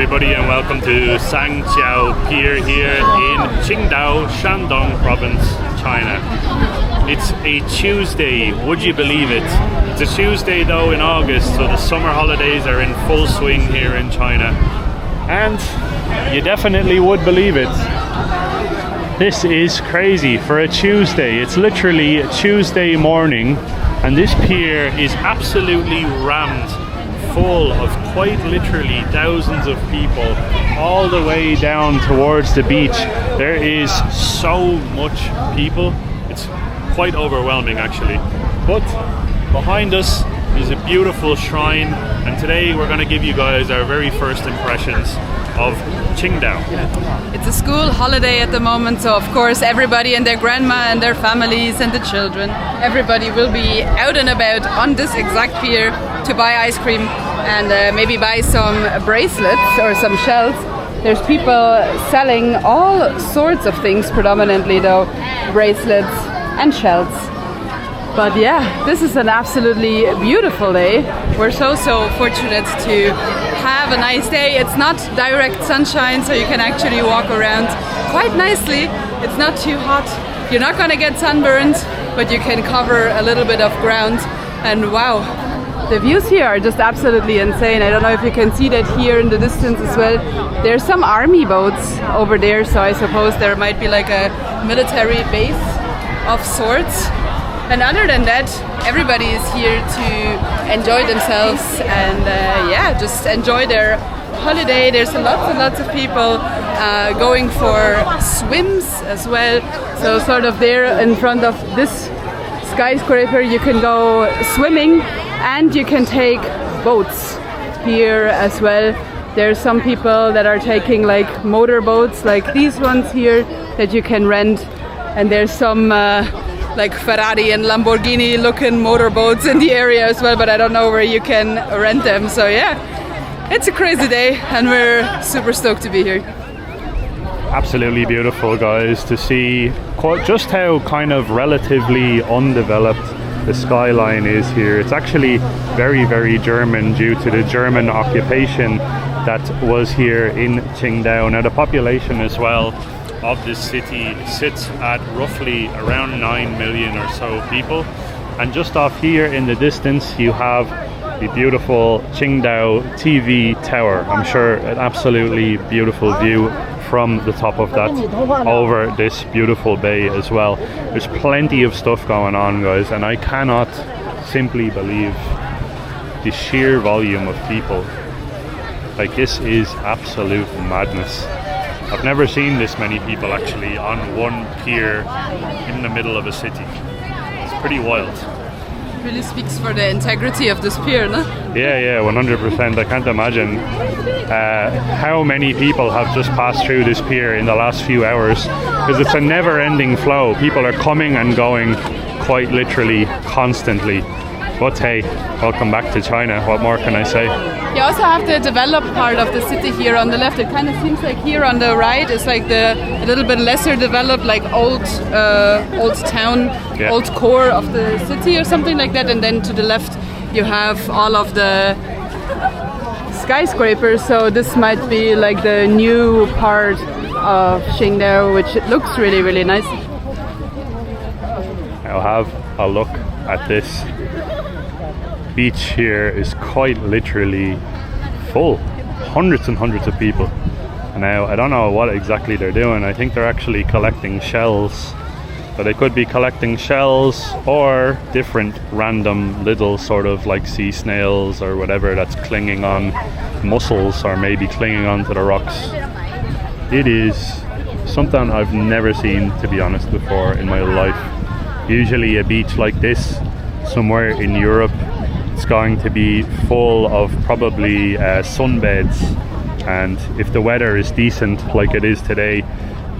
everybody, and welcome to Jianxiao Pier here in Qingdao, Shandong Province, China. It's a Tuesday, would you believe it? It's a Tuesday though in August, so the summer holidays are in full swing here in China. And you definitely would believe it. This is crazy for a Tuesday. It's literally a Tuesday morning and this pier is absolutely rammed full of quite literally thousands of people all the way down towards the beach. There is so much people, it's quite overwhelming actually. But behind us is a beautiful shrine, and today we're going to give you guys our very first impressions of Qingdao. It's a school holiday at the moment, so of course everybody and their grandma and their families and the children, everybody will be out and about on this exact pier to buy ice cream and maybe buy some bracelets or some shells. There's people selling all sorts of things, predominantly though bracelets and shells. But yeah, this is an absolutely beautiful day. We're so fortunate to have a nice day. It's not direct sunshine, so you can actually walk around quite nicely. It's not too hot. You're not gonna get sunburned, but you can cover a little bit of ground. And wow, the views here are just absolutely insane. I don't know if you can see that here in the distance as well. There's some army boats over there, so I suppose there might be like a military base of sorts. And other than that, everybody is here to enjoy themselves and just enjoy their holiday. There's lots and lots of people going for swims as well. So sort of there in front of this skyscraper you can go swimming and you can take boats here as well. There's some people that are taking like motor boats like these ones here that you can rent, and there's some like Ferrari and Lamborghini looking motorboats in the area as well, but I don't know where you can rent them. So yeah, it's a crazy day and we're super stoked to be here. Absolutely beautiful, guys, to see just how kind of relatively undeveloped the skyline is here. It's actually very, very German due to the German occupation that was here in Qingdao. Now the population as well of this city sits at roughly around 9 million or so people, and just off here in the distance you have the beautiful Qingdao TV tower. I'm sure an absolutely beautiful view from the top of that over this beautiful bay as well. There's plenty of stuff going on, guys, and I cannot simply believe the sheer volume of people. Like, this is absolute madness. I've never seen this many people actually on one pier in the middle of a city. It's pretty wild. It really speaks for the integrity of this pier, no? Yeah, 100%. I can't imagine how many people have just passed through this pier in the last few hours, because it's a never-ending flow. People are coming and going quite literally constantly. But hey, welcome back to China. What more can I say? You also have the developed part of the city here on the left. It kind of seems like here on the right is like a little bit lesser developed, like old town, yeah, old core of the city or something like that. And then to the left you have all of the skyscrapers. So this might be like the new part of Qingdao, which it looks really, really nice. I'll have a look at this. Beach here is quite literally full, hundreds and hundreds of people. Now I don't know what exactly they're doing. I think they're actually collecting shells, but they could be collecting shells or different random little sort of like sea snails or whatever that's clinging on mussels or maybe clinging onto the rocks. It is something I've never seen, to be honest, before in my life. Usually a beach like this somewhere in Europe, it's going to be full of probably sunbeds, and if the weather is decent like it is today,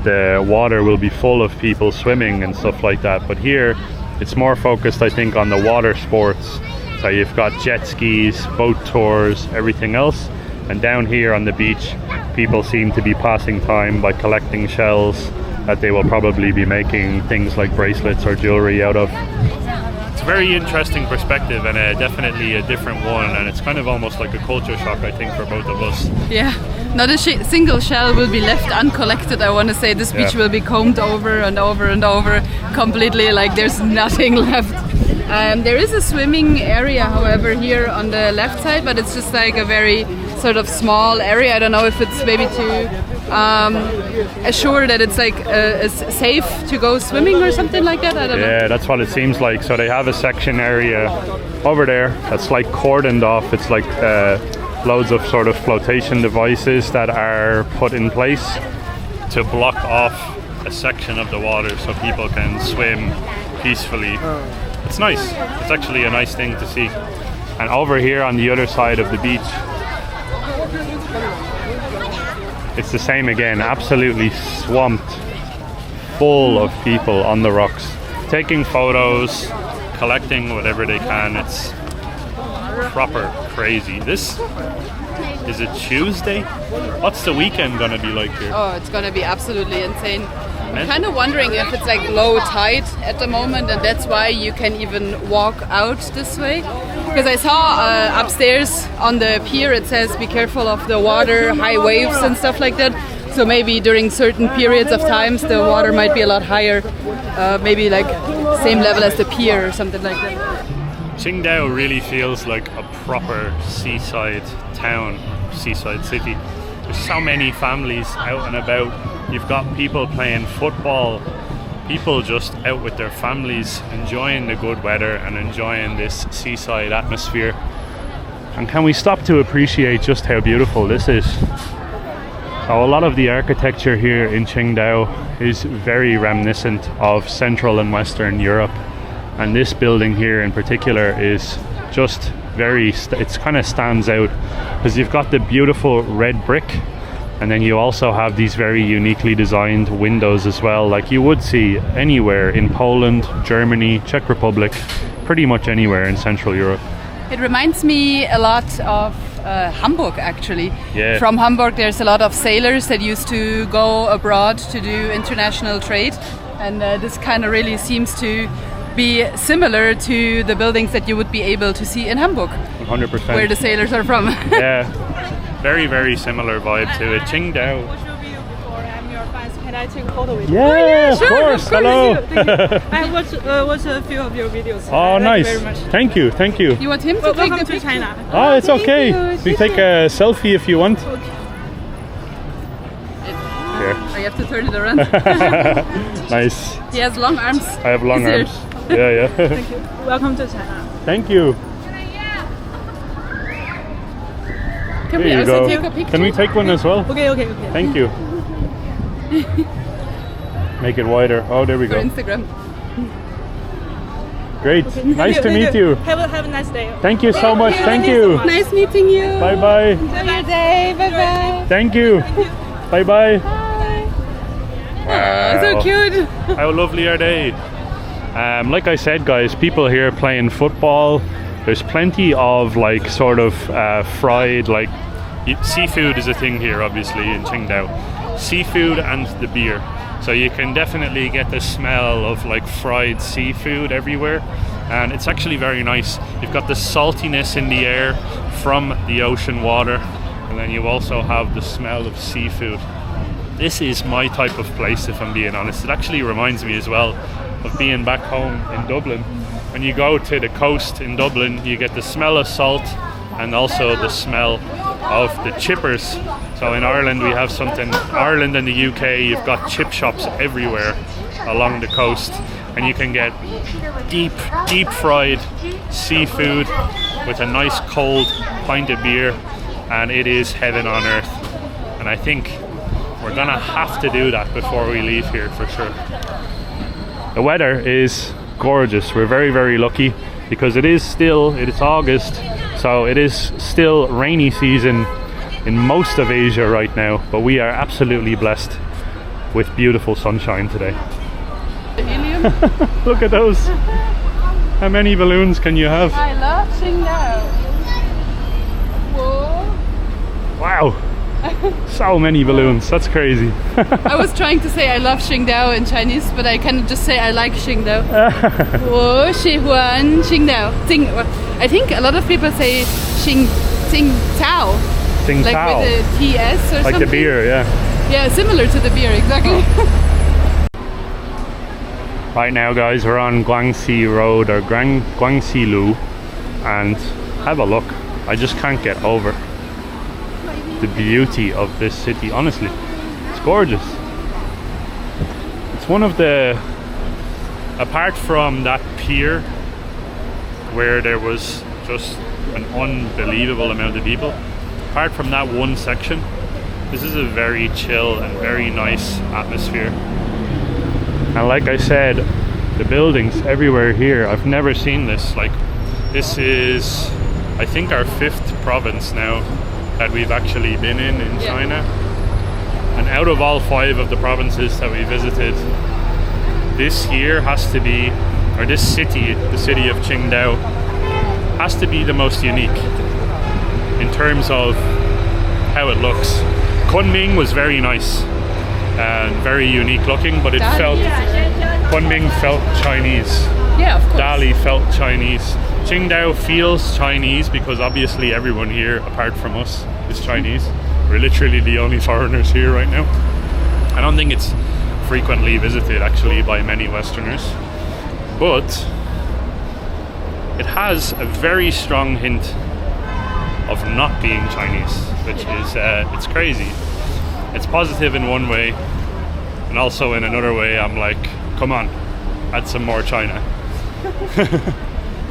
the water will be full of people swimming and stuff like that. But here it's more focused, I think, on the water sports. So you've got jet skis, boat tours, everything else, and down here on the beach people seem to be passing time by collecting shells that they will probably be making things like bracelets or jewelry out of. It's very interesting perspective and definitely a different one, and it's kind of almost like a culture shock, I think, for both of us. Yeah, not a single shell will be left uncollected. I want to say this beach will be combed over and over and over completely, like there's nothing left. There is a swimming area, however, here on the left side, but it's just like a very sort of small area. I don't know if it's maybe to assure that it's like safe to go swimming or something like that. I don't know. Yeah, that's what it seems like. So they have a section area over there that's like cordoned off. It's like loads of sort of flotation devices that are put in place to block off a section of the water so people can swim peacefully. It's nice. It's actually a nice thing to see. And over here on the other side of the beach, it's the same again, absolutely swamped, full of people on the rocks, taking photos, collecting whatever they can. It's proper crazy. This is a Tuesday? What's the weekend gonna be like here? Oh, it's gonna be absolutely insane. I'm kind of wondering if it's like low tide at the moment, and that's why you can even walk out this way. Because I saw upstairs on the pier it says be careful of the water, high waves and stuff like that. So maybe during certain periods of times the water might be a lot higher, maybe like same level as the pier or something like that. Qingdao really feels like a proper seaside town, seaside city. There's so many families out and about. You've got people playing football, people just out with their families, enjoying the good weather and enjoying this seaside atmosphere. And can we stop to appreciate just how beautiful this is? So a lot of the architecture here in Qingdao is very reminiscent of Central and Western Europe. And this building here in particular is just it's kind of stands out because you've got the beautiful red brick, and then you also have these very uniquely designed windows as well, like you would see anywhere in Poland, Germany, Czech Republic, pretty much anywhere in Central Europe. It reminds me a lot of Hamburg, actually. Yeah. From Hamburg there's a lot of sailors that used to go abroad to do international trade, and this kind of really seems to be similar to the buildings that you would be able to see in Hamburg. 100%. Where the sailors are from. Yeah, very, very similar vibe to it. Qingdao. I'm your fans. Can I take a photo with you? Yeah, sure, of course. of course. Hello. I have watched a few of your videos. Oh, I nice. like you very much. Thank you, thank you. You want him to take Welcome the to picture? China. Oh, it's Thank okay. you. We take a selfie if you want. Here. I have to turn it around. Nice. He has long arms. I have long Easier. arms. Yeah. Thank you. Welcome to China. Thank you. Can Here we you also go. take a picture? Can we take one as well? Okay. Thank you. Make it wider. Oh, there we For go. Instagram. Great. Nice to meet you. Have a nice day. Thank you so much. Thank you. Nice meeting you. Bye bye. Have your day. Bye bye. Thank you. Bye bye. Oh, so cute. How lovely are they? Like I said, guys, people here playing football. There's plenty of like sort of fried, like seafood is a thing here, obviously in Qingdao. Seafood and the beer. So you can definitely get the smell of like fried seafood everywhere, and it's actually very nice. You've got the saltiness in the air from the ocean water, and then you also have the smell of seafood. This is my type of place, if I'm being honest. It actually reminds me as well of being back home in Dublin. When you go to the coast in Dublin, you get the smell of salt and also the smell of the chippers. So in Ireland we have something, Ireland and the UK, you've got chip shops everywhere along the coast, and you can get deep fried seafood with a nice cold pint of beer, and it is heaven on earth. And I think we're gonna have to do that before we leave here for sure. The weather is gorgeous. We're very, very lucky because it's August, so it is still rainy season in most of Asia right now, but we are absolutely blessed with beautiful sunshine today. Helium. Look at those. How many balloons can you have? I love Qingdao. Whoa. Wow. so many balloons. That's crazy. I was trying to say I love Qingdao in Chinese, but I can just say I like Qingdao. 我喜欢 Qingdao. I think a lot of people say Qingdao. Like Qingdao. with a TS or Like something. the beer, yeah. Yeah, similar to the beer, exactly. Right now, guys, we're on Guangxi Road or Guangxi Lu, and have a look. I just can't get over the beauty of this city. Honestly, it's gorgeous. It's one of the, apart from that pier where there was just an unbelievable amount of people, apart from that one section, this is a very chill and very nice atmosphere. And like I said, the buildings everywhere here, I've never seen this. Like, this is, I think, our 5th province now that we've actually been in China. And out of all 5 of the provinces that we visited, this here has to be, or this city, the city of Qingdao, has to be the most unique in terms of how it looks. Kunming was very nice and very unique looking, but it Kunming felt Chinese. Yeah, of course. Dali felt Chinese. Qingdao feels Chinese because obviously everyone here, apart from us, is Chinese. We're literally the only foreigners here right now. I don't think it's frequently visited actually by many Westerners, but it has a very strong hint of not being Chinese, which is, it's crazy. It's positive in one way, and also in another way I'm like, come on, add some more China.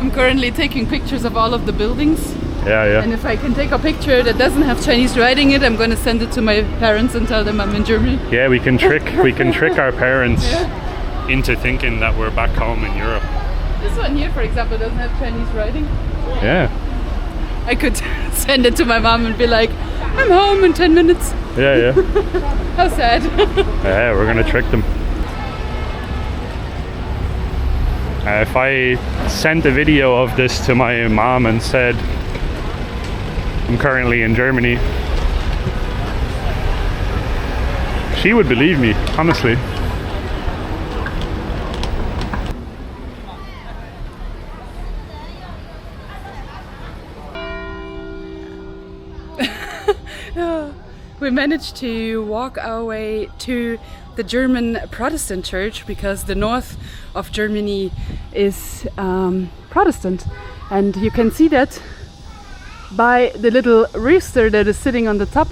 I'm currently taking pictures of all of the buildings. Yeah. And if I can take a picture that doesn't have Chinese writing it, I'm going to send it to my parents and tell them I'm in Germany. Yeah, we can trick our parents into thinking that we're back home in Europe. This one here, for example, doesn't have Chinese writing. Yeah. I could send it to my mom and be like, I'm home in 10 minutes. Yeah. How sad. Yeah, we're gonna trick them. If I sent a video of this to my mom and said, I'm currently in Germany, she would believe me, honestly. We managed to walk our way to the German Protestant church because the north of Germany is Protestant, and you can see that by the little rooster that is sitting on the top.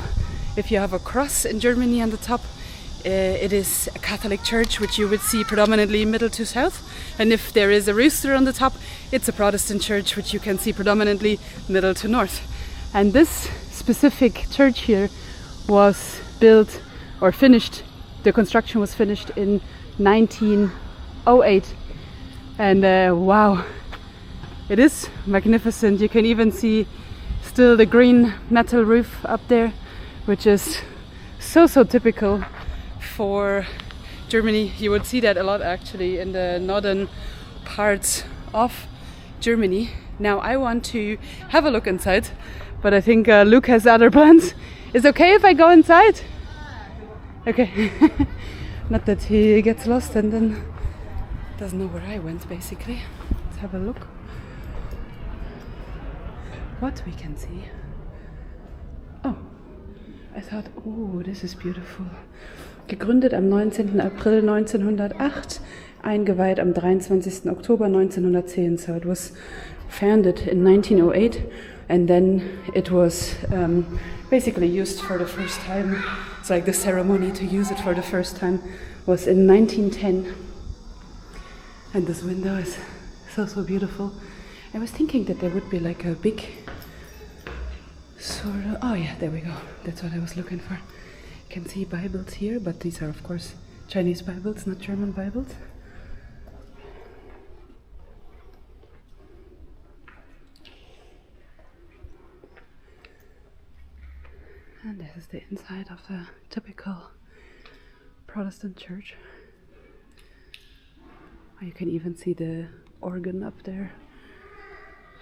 If you have a cross in Germany on the top, it is a Catholic church, which you would see predominantly middle to south, and if there is a rooster on the top, it's a Protestant church, which you can see predominantly middle to north. And this specific church here was built or finished, the construction was finished in 1908, and wow, it is magnificent. You can even see still the green metal roof up there, which is so typical for Germany. You would see that a lot actually in the northern parts of Germany. Now I want to have a look inside, but I think Luke has other plans. Is it okay if I go inside? Okay. Not that he gets lost and then doesn't know where I went, basically. Let's have a look what we can see. Oh, I thought, oh, this is beautiful. Gegründet am 19. April 1908, eingeweiht am 23. Oktober 1910. So it was founded in 1908, and then it was basically used for the first time. It's like the ceremony to use it for the first time was in 1910. And this window is so beautiful. I was thinking that there would be like a big sort of, oh yeah, there we go. That's what I was looking for. You can see Bibles here, but these are of course Chinese Bibles, not German Bibles. And this is the inside of the typical Protestant church. You can even see the organ up there.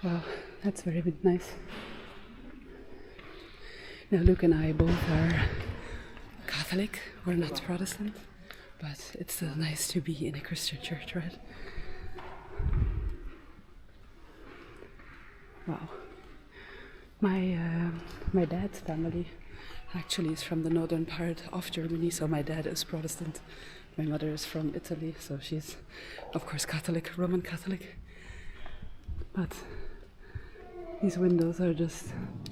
Wow, that's very nice. Now Luke and I both are Catholic, we're not Protestant, but it's still nice to be in a Christian church, right? Wow. My dad's family actually is from the northern part of Germany, so my dad is Protestant. My mother is from Italy, so she's of course Catholic, Roman Catholic. But these windows are just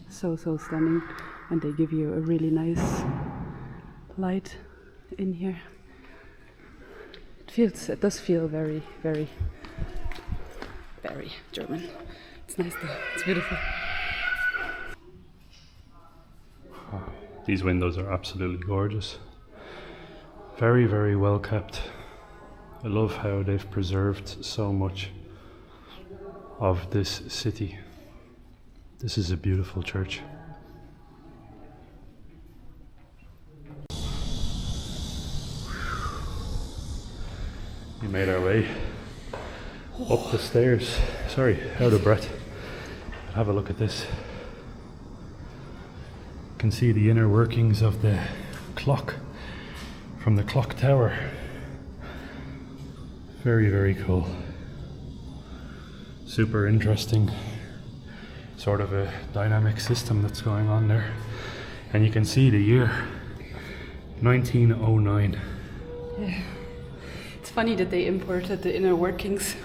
so stunning, and they give you a really nice light in here. It does feel very German. It's nice though, it's beautiful. These windows are absolutely gorgeous. Very well kept. I love how they've preserved so much of this city. This is a beautiful church. We made our way up the stairs. Sorry, out of breath. But have a look at this. You can see the inner workings of the clock from the clock tower. Very cool. Super interesting sort of a dynamic system that's going on there. And you can see the year 1909. Yeah. It's funny that they imported the inner workings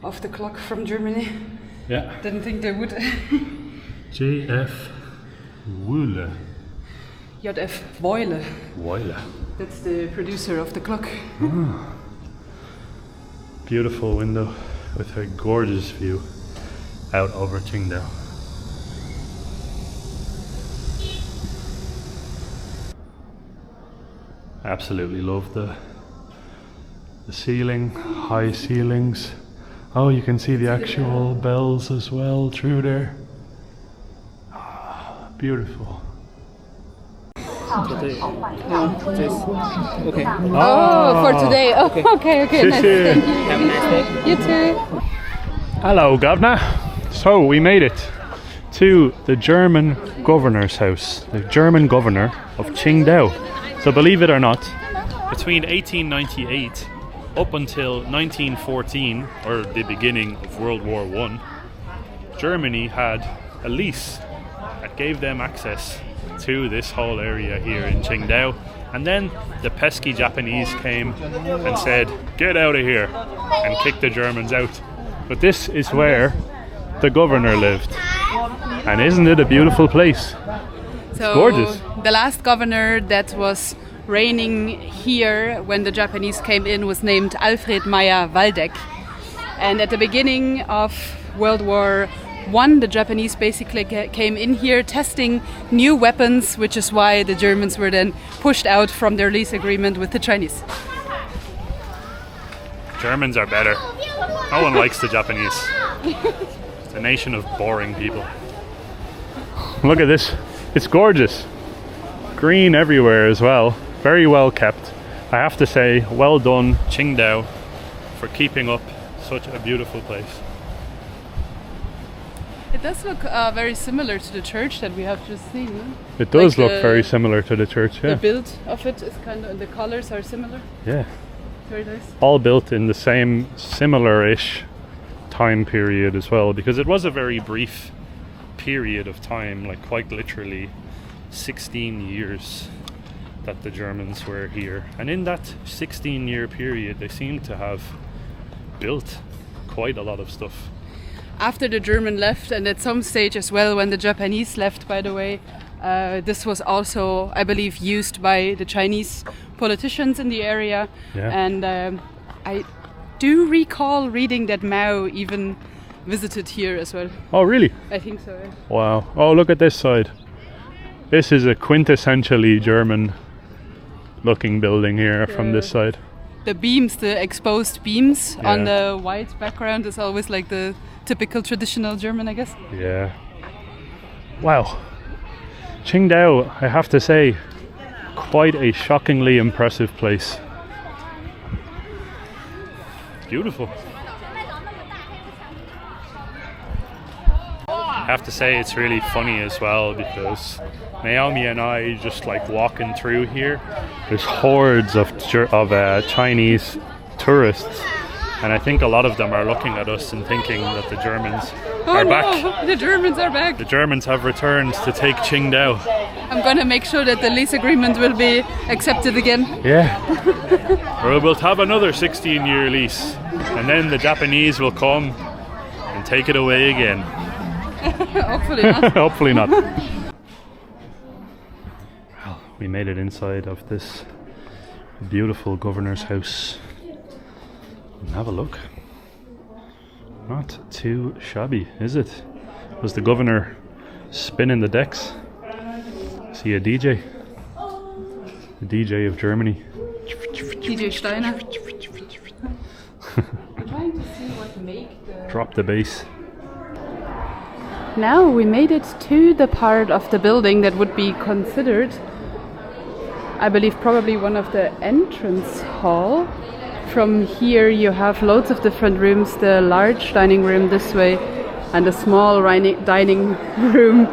of the clock from Germany. Yeah. Didn't think they would. J.F. Wohle. J.F. Wohle. Wohle. That's the producer of the clock. Oh. Beautiful window with a gorgeous view out over Qingdao. Absolutely love the ceiling, high ceilings. Oh, you can see the actual bells as well through there. Ah, beautiful. Today. Okay. Oh, for today. Oh, okay. Nice. Thank you. Have a nice day. You too. Hello, Governor. So we made it to the German governor's house, the German governor of Qingdao. So believe it or not, between 1898 up until 1914, or the beginning of World War I, Germany had a lease that gave them access to this whole area here in Qingdao. And then the pesky Japanese came and said, get out of here, and kicked the Germans out. But this is where the governor lived. And isn't it a beautiful place? So gorgeous. The last governor that was reigning here when the Japanese came in was named Alfred Meyer Waldeck. And at the beginning of World War I, the Japanese basically came in here testing new weapons, which is why the Germans were then pushed out from their lease agreement with the Chinese. Germans are better. No one likes the Japanese. It's a nation of boring people. Look at this. It's gorgeous. Green everywhere as well. Very well kept. I have to say, well done Qingdao for keeping up such a beautiful place. It does look very similar to the church that we have just seen. It does like look very similar to the church, yeah. The build of it is kind of, the colors are similar. Yeah. Very nice. All built in the same similar-ish time period as well, because it was a very brief period of time, like quite literally 16 years that the Germans were here. And in that 16-year period, they seem to have built quite a lot of stuff. After the German left, and at some stage as well when the Japanese left, by the way, this was also, I believe, used by the Chinese politicians in the area. Yeah. And I do recall reading that Mao even visited here as well. Oh, really? I think so, yeah. Wow. Oh, look at this side. This is a quintessentially German looking building here from this side. The beams, the exposed beams on Yeah. the white background is always like the typical traditional German, I guess. Yeah. Wow. Qingdao, I have to say, quite a shockingly impressive place. Beautiful. have to say it's really funny as well, because Naomi and I just like walking through here. There's hordes of Chinese tourists, and I think a lot of them are looking at us and thinking that the Germans are back. The Germans are back. The Germans have returned to take Qingdao. I'm gonna make sure that the lease agreement will be accepted again. Yeah. Or we'll have another 16-year lease, and then the Japanese will come and take it away again. Hopefully not. Hopefully not. Well, we made it inside of this beautiful governor's house. Have a look. Not too shabby, is it? Was the governor spinning the decks? See a DJ? The DJ of Germany. DJ Steiner. I'm trying to see what make the... Drop the bass. Now we made it to the part of the building that would be considered, I believe, probably one of the entrance hall. From here you have loads of different rooms, the large dining room this way and the small dining room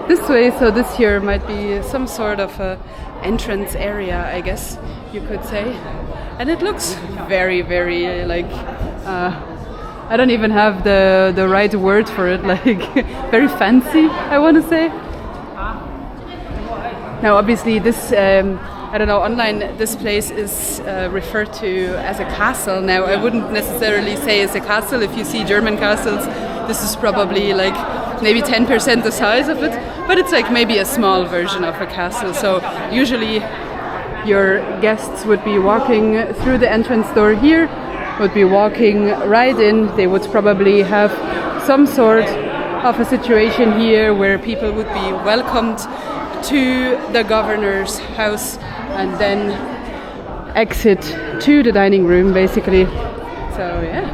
this way. So this here might be some sort of a entrance area, I guess you could say. And it looks very, very like, I don't even have the right word for it, like very fancy, I want to say. Now obviously this, I don't know, online this place is referred to as a castle. Now I wouldn't necessarily say it's a castle. If you see German castles, this is probably like maybe 10% the size of it, but it's like maybe a small version of a castle. So usually your guests would be walking through the entrance door here, would be walking right in. They would probably have some sort of a situation here where people would be welcomed to the governor's house and then exit to the dining room, basically. So yeah,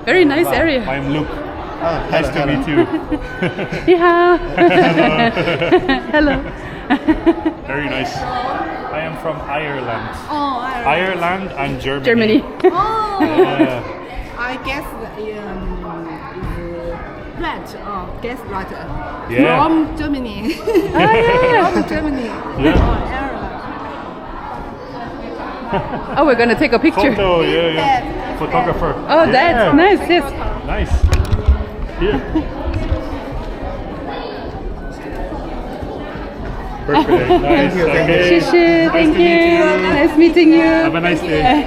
very nice area. I'm Luke. Nice to meet you. Yeah. Hello. Very nice. I am from Ireland. Oh, Ireland and Germany. Germany. Oh, Yeah. I guess right. Oh, guess right. Yeah. From Germany. From Germany. Yeah. Oh, we're gonna take a picture. Photo, yeah. Photographer. Oh, that's nice. Yes. Nice. Here. Perfect. Nice. Okay. Thank you. Nice meeting you. Have a nice day.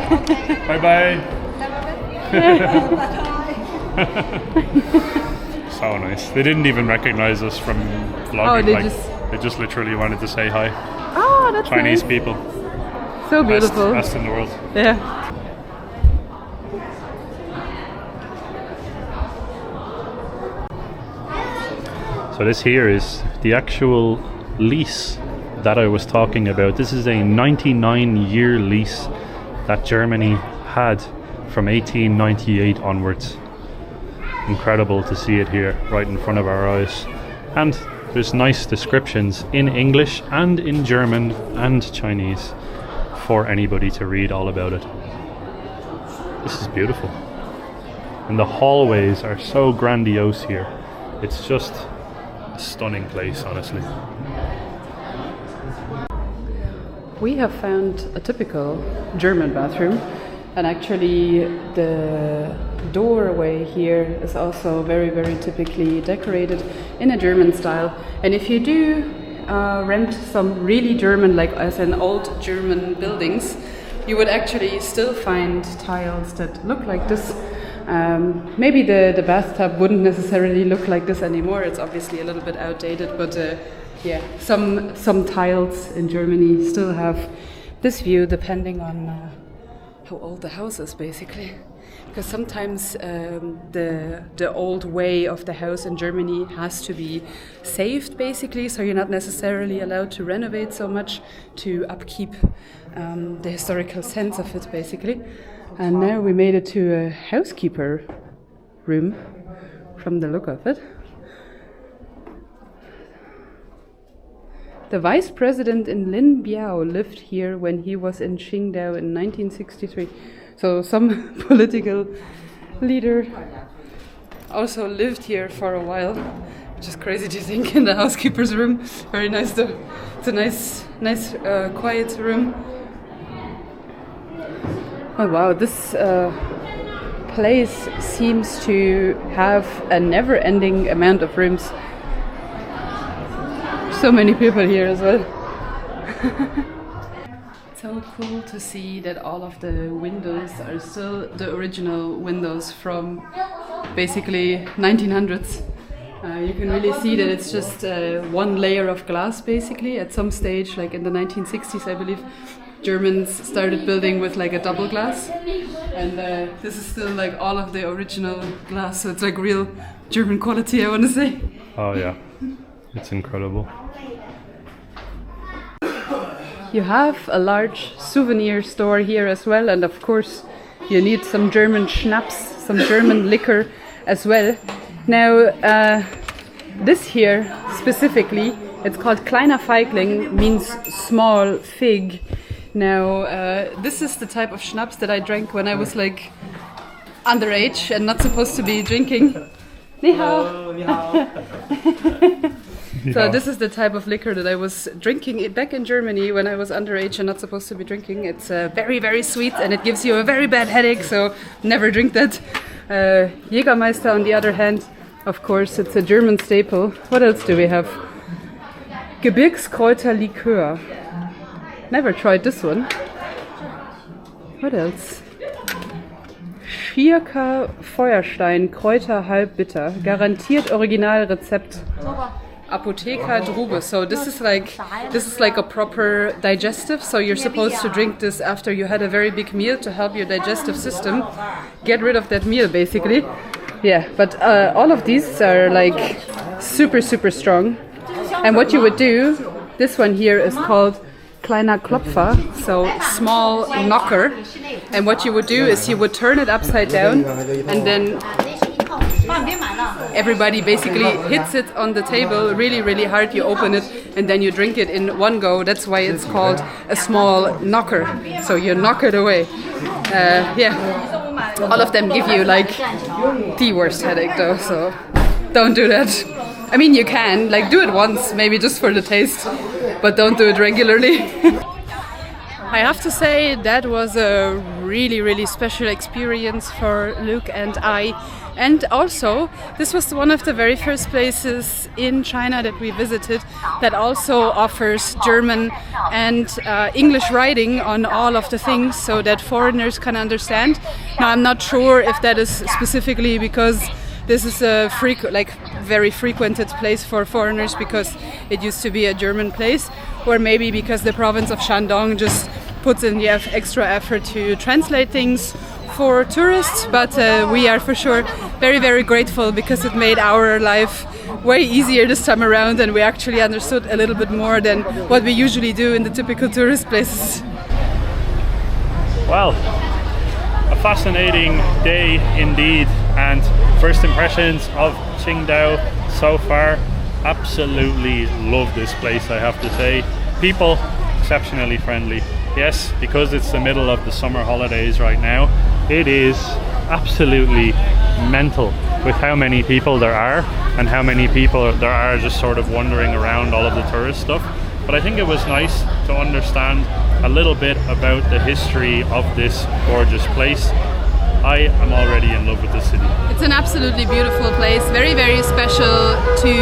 Bye bye. So nice. They didn't even recognize us from vlogging. Oh, they just literally wanted to say hi. Oh, that's Chinese nice. people. So beautiful. Best in the world. Yeah. So this here is the actual lease that I was talking about. This is a 99-year lease that Germany had from 1898 onwards. Incredible to see it here right in front of our eyes. And there's nice descriptions in English and in German and Chinese for anybody to read all about it. This is beautiful. And the hallways are so grandiose here. It's just a stunning place, honestly. We have found a typical German bathroom, and actually the doorway here is also very, very typically decorated in a German style. And if you do rent some really German, like as in old German buildings, you would actually still find tiles that look like this. Maybe the bathtub wouldn't necessarily look like this anymore. It's obviously a little bit outdated, but yeah, some tiles in Germany still have this view, depending on how old the house is, basically. Because sometimes the old way of the house in Germany has to be saved, basically, so you're not necessarily allowed to renovate so much to upkeep the historical sense of it, basically. And now we made it to a housekeeper room from the look of it. The vice president in Lin Biao lived here when he was in Qingdao in 1963. So some political leader also lived here for a while, which is crazy to think in the housekeeper's room. Very nice though. It's a nice, quiet room. Oh wow, this place seems to have a never-ending amount of rooms. So many people here as well. So cool to see that all of the windows are still the original windows from basically 1900s. You can really see that it's just one layer of glass basically. At some stage, like in the 1960s I believe, Germans started building with like a double glass, and this is still like all of the original glass, so it's like real German quality, I want to say. Oh yeah, it's incredible. You have a large souvenir store here as well, and of course you need some German schnapps, some German liquor as well. Now this here specifically, it's called Kleiner Feigling, means small fig. Now this is the type of schnapps that I drank when I was like underage and not supposed to be drinking. Ni hao. Ni hao. So this is the type of liquor that I was drinking back in Germany when I was underage and not supposed to be drinking. It's very, very sweet and it gives you a very bad headache, so never drink that. Jägermeister, on the other hand, of course, it's a German staple. What else do we have? Gebirgskräuterlikör. Never tried this one. What else? Schierker Feuerstein, Kräuter halbbitter. Garantiert Originalrezept. Apotheker Drube. So this is like a proper digestive. So you're supposed to drink this after you had a very big meal to help your digestive system get rid of that meal, basically. Yeah, but all of these are like super, super strong. And what you would do, this one here is called Kleiner Klopfer, so small knocker. And what you would do is you would turn it upside down, and then everybody basically hits it on the table really, really hard. You open it and then you drink it in one go. That's why it's called a small knocker. So you knock it away. Yeah, all of them give you like the worst headache though, so don't do that. I mean, you can like do it once, maybe just for the taste, but don't do it regularly. I have to say that was a really, really special experience for Luke and I. And also, this was one of the very first places in China that we visited that also offers German and English writing on all of the things so that foreigners can understand. Now, I'm not sure if that is specifically because this is a very frequented place for foreigners because it used to be a German place, or maybe because the province of Shandong just puts in the extra effort to translate things for tourists, but we are for sure very, very grateful because it made our life way easier this time around, and we actually understood a little bit more than what we usually do in the typical tourist places. Well, a fascinating day indeed, and first impressions of Qingdao so far. Absolutely love this place, I have to say. People exceptionally friendly. Yes, because it's the middle of the summer holidays right now, it is absolutely mental with how many people there are and how many people there are just sort of wandering around all of the tourist stuff. But I think it was nice to understand a little bit about the history of this gorgeous place. I am already in love with the city. It's an absolutely beautiful place, very, very special to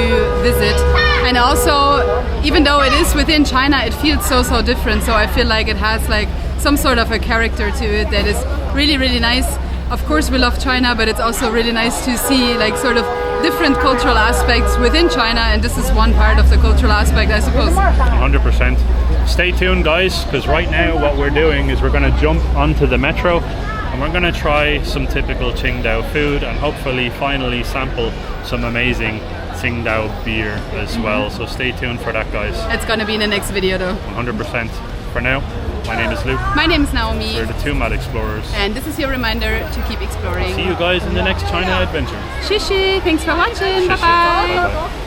visit. And also, even though it is within China, it feels so different. So I feel like it has like some sort of a character to it that is really, really nice. Of course, we love China, but it's also really nice to see like sort of different cultural aspects within China. And this is one part of the cultural aspect, I suppose. 100%. Stay tuned, guys, because right now what we're doing is we're going to jump onto the metro and we're going to try some typical Qingdao food and hopefully finally sample some amazing Qingdao beer as well. So stay tuned for that, guys. It's going to be in the next video though. 100%. For now, my name is Luke. My name is Naomi. We're the two Mad Explorers. And this is your reminder to keep exploring. See you guys in the next China adventure. Shishi, thanks for watching. Bye bye.